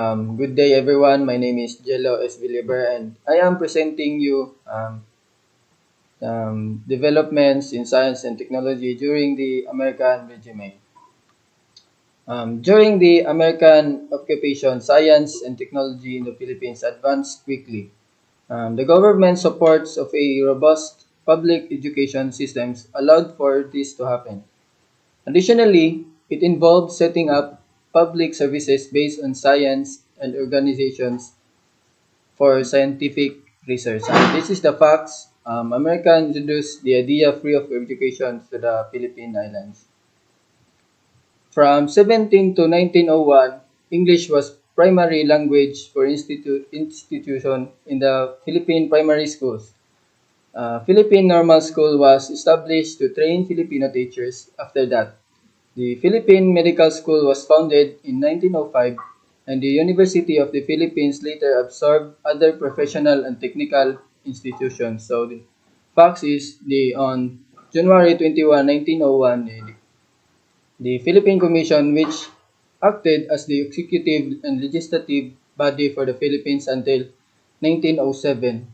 Good day, everyone. My name is Jello S. Villaber, and I am presenting you developments in science and technology during the American regime. During the American occupation, science and technology in the Philippines advanced quickly. The government supports of a robust public education systems allowed for this to happen. Additionally, it involved setting up public services based on science and organizations for scientific research. This is the facts. America introduced the idea free of education to the Philippine Islands. From 17 to 1901, English was primary language for institution in the Philippine primary schools. Philippine Normal School was established to train Filipino teachers. After that, the Philippine Medical School was founded in 1905, and the University of the Philippines later absorbed other professional and technical institutions. So the facts is on January 21, 1901, the Philippine Commission, which acted as the executive and legislative body for the Philippines until 1907,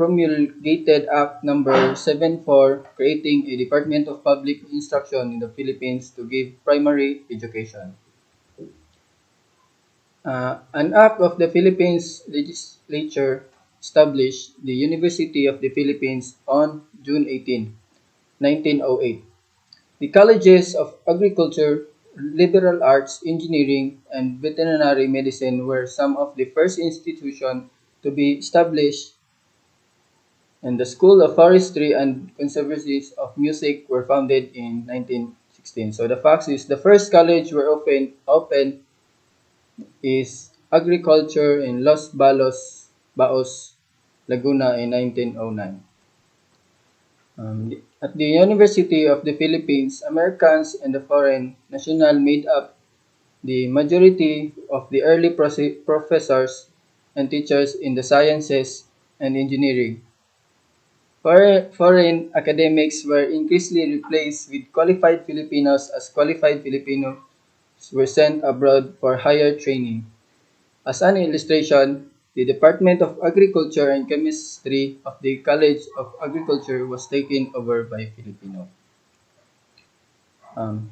promulgated Act Number 74, creating a Department of Public Instruction in the Philippines to give primary education. An act of the Philippines legislature established the University of the Philippines on June 18, 1908. The colleges of agriculture, liberal arts, engineering, and veterinary medicine were some of the first institutions to be established, and the School of Forestry and Conservancies of Music were founded in 1916. So the fact is the first college were open is agriculture in Baos, Laguna in 1909. At the University of the Philippines, Americans and the foreign national made up the majority of the early professors and teachers in the sciences and engineering. Foreign academics were increasingly replaced with qualified Filipinos as qualified Filipinos were sent abroad for higher training. As an illustration, the Department of Agriculture and Chemistry of the College of Agriculture was taken over by Filipino. Um,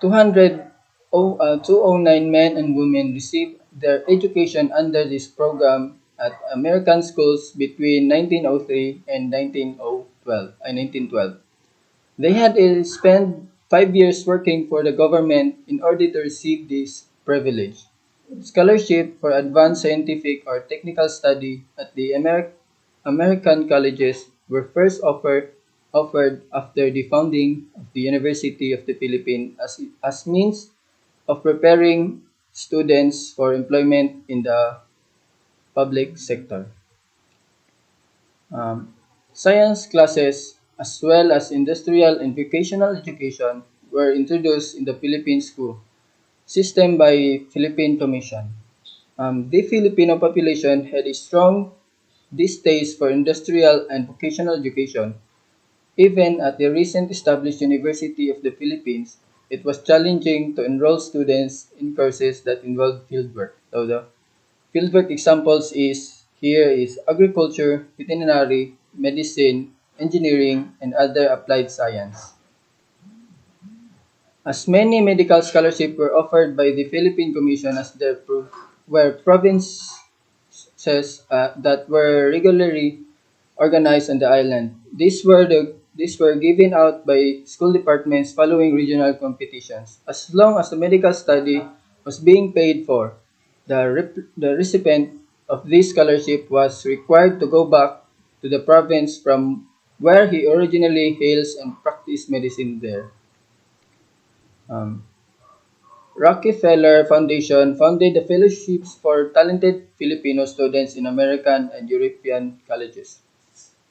209 men and women received their education under this program at American schools between 1903 and 1912. They had to spend 5 years working for the government in order to receive this privilege. Scholarship for advanced scientific or technical study at the American colleges were first offered after the founding of the University of the Philippines as means of preparing students for employment in the public sector. Science classes as well as industrial and vocational education were introduced in the Philippine school system by Philippine Commission. The Filipino population had a strong distaste for industrial and vocational education. Even at the recent established University of the Philippines, it was challenging to enroll students in courses that involved fieldwork. So the fieldwork examples is agriculture, veterinary, medicine, engineering, and other applied science. As many medical scholarships were offered by the Philippine Commission as there were provinces that were regularly organized on the island. These were given out by school departments following regional competitions. As long as the medical study was being paid for, the recipient of this scholarship was required to go back to the province from where he originally hails and practice medicine there. Um, Rockefeller Foundation founded the fellowships for talented Filipino students in American and European colleges.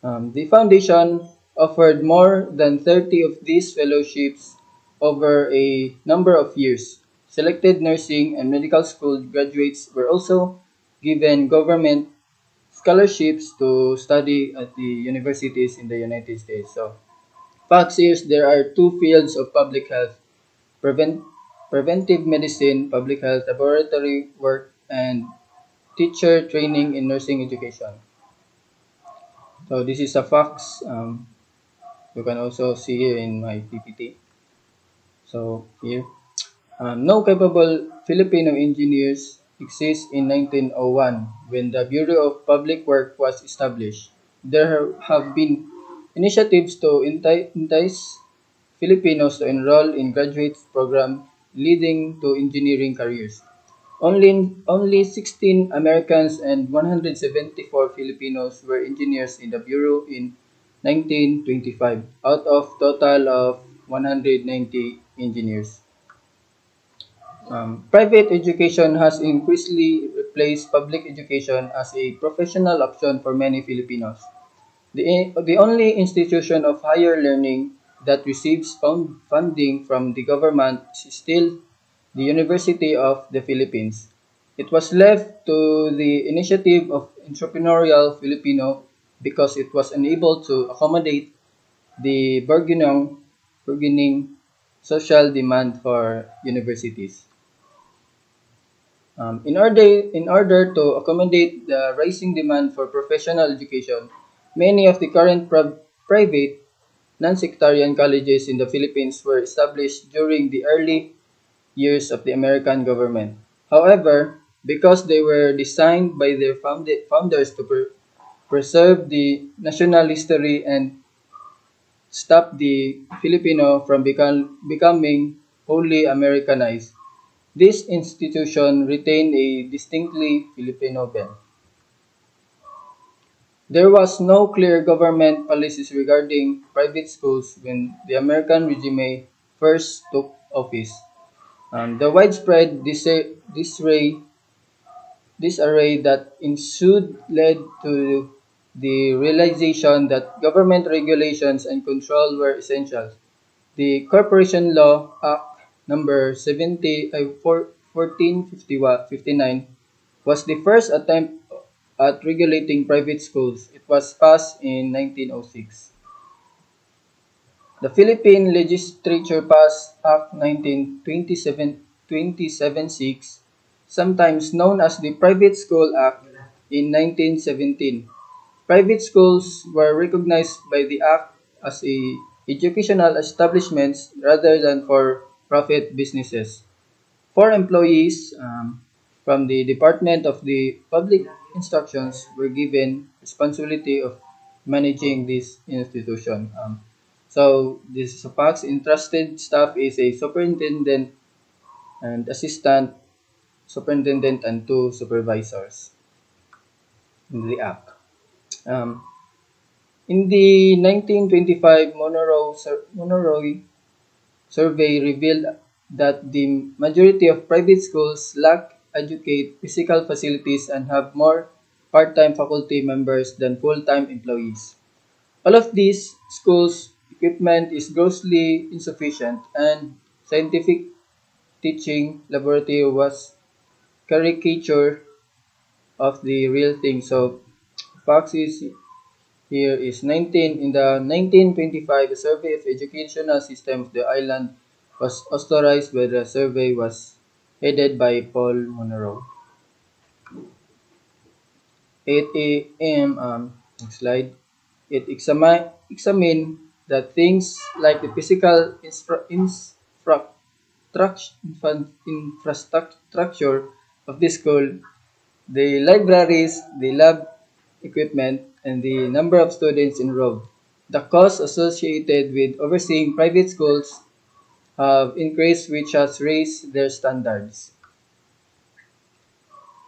The foundation offered more than 30 of these fellowships over a number of years. Selected nursing and medical school graduates were also given government scholarships to study at the universities in the United States. So, facts is there are two fields of public health: prevent, preventive medicine, public health, laboratory work, and teacher training in nursing education. So this is a facts. You can also see here in my PPT. So here, no capable Filipino engineers exist in 1901 when the Bureau of Public Work was established. There have been initiatives to entice Filipinos to enroll in graduate program leading to engineering careers. Only 16 Americans and 174 Filipinos were engineers in the Bureau in 1925 out of total of 190 engineers. Private education has increasingly replaced public education as a professional option for many Filipinos. The only institution of higher learning that receives funding from the government is still the University of the Philippines. It was left to the initiative of entrepreneurial Filipino because it was unable to accommodate the burgeoning social demand for universities. In order to accommodate the rising demand for professional education, many of the current private non-sectarian colleges in the Philippines were established during the early years of the American government. However, because they were designed by their founders to preserve the national history and stop the Filipino from becoming wholly Americanized, this institution retained a distinctly Filipino bent. There was no clear government policies regarding private schools when the American regime first took office. The widespread disarray that ensued led to the realization that government regulations and control were essential. The Corporation Law Act number 1459 was the first attempt at regulating private schools. It was passed in 1906. The Philippine Legislature passed Act 1927-276, sometimes known as the Private School Act, in 1917. Private schools were recognized by the Act as educational establishments rather than for profit businesses. Four employees from the Department of the Public Instructions were given responsibility of managing this institution. So this SOPAC's entrusted staff is a superintendent and assistant superintendent and two supervisors in the act. Um, in the 1925 Monroe survey revealed that the majority of private schools lack adequate physical facilities and have more part-time faculty members than full-time employees. All of these schools' equipment is grossly insufficient and scientific teaching laboratory was caricature of the real thing. So facts is here is 19 in the 1925 survey of educational system of the island was authorized by the survey was headed by Paul Monroe. 8 a.m. Next slide. It examine that things like the physical infrastructure of the school, the libraries, the lab equipment, and the number of students enrolled. The costs associated with overseeing private schools have increased, which has raised their standards.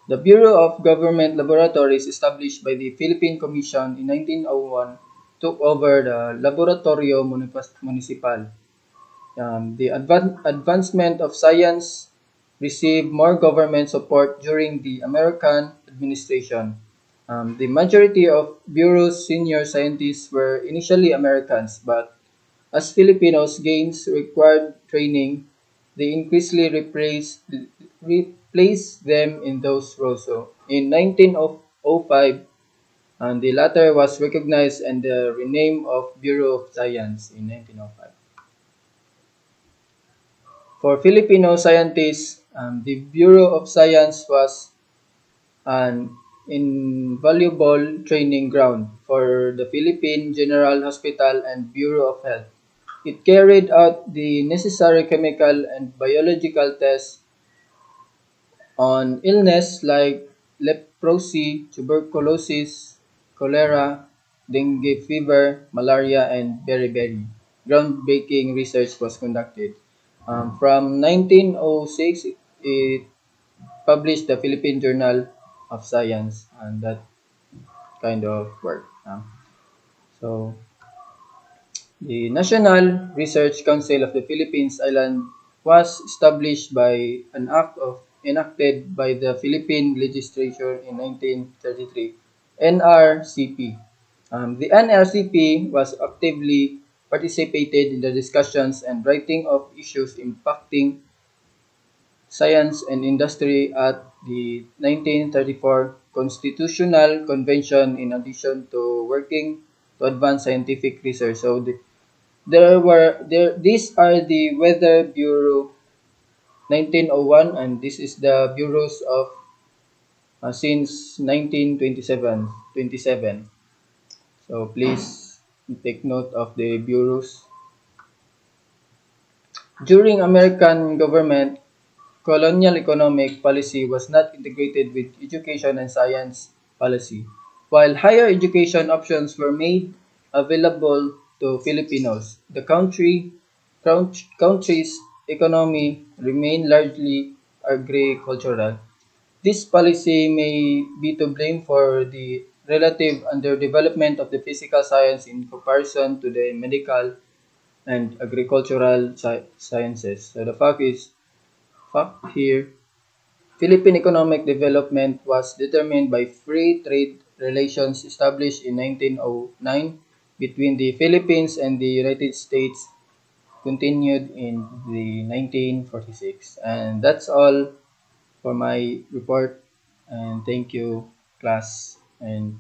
The Bureau of Government Laboratories, established by the Philippine Commission in 1901, took over the Laboratorio Municipal. The advancement of science received more government support during the American administration. The majority of Bureau's senior scientists were initially Americans, but as Filipinos gained required training, they increasingly replaced them in those roles. So, in 1905, the latter was recognized and renamed of Bureau of Science in 1905. For Filipino scientists, the Bureau of Science was an invaluable training ground for the Philippine General Hospital and Bureau of Health. It carried out the necessary chemical and biological tests on illness like leprosy, tuberculosis, cholera, dengue fever, malaria, and beriberi. Groundbreaking research was conducted. From 1906, it published the Philippine Journal of Science and that kind of work. So, the National Research Council of the Philippines Island was established by an act of enacted by the Philippine Legislature in 1933, NRCP. The NRCP was actively participated in the discussions and writing of issues impacting science and industry at the 1934 Constitutional Convention in addition to working to advance scientific research. So these are the Weather Bureau 1901 and this is the bureaus of since 1927. So please take note of the bureaus. During American government, colonial economic policy was not integrated with education and science policy, while higher education options were made available to Filipinos. The country's economy remained largely agricultural. This policy may be to blame for the relative underdevelopment of the physical science in comparison to the medical and agricultural sciences. So the fact here, Philippine economic development was determined by free trade relations established in 1909 between the Philippines and the United States, continued in the 1946. And that's all for my report. And thank you, class. And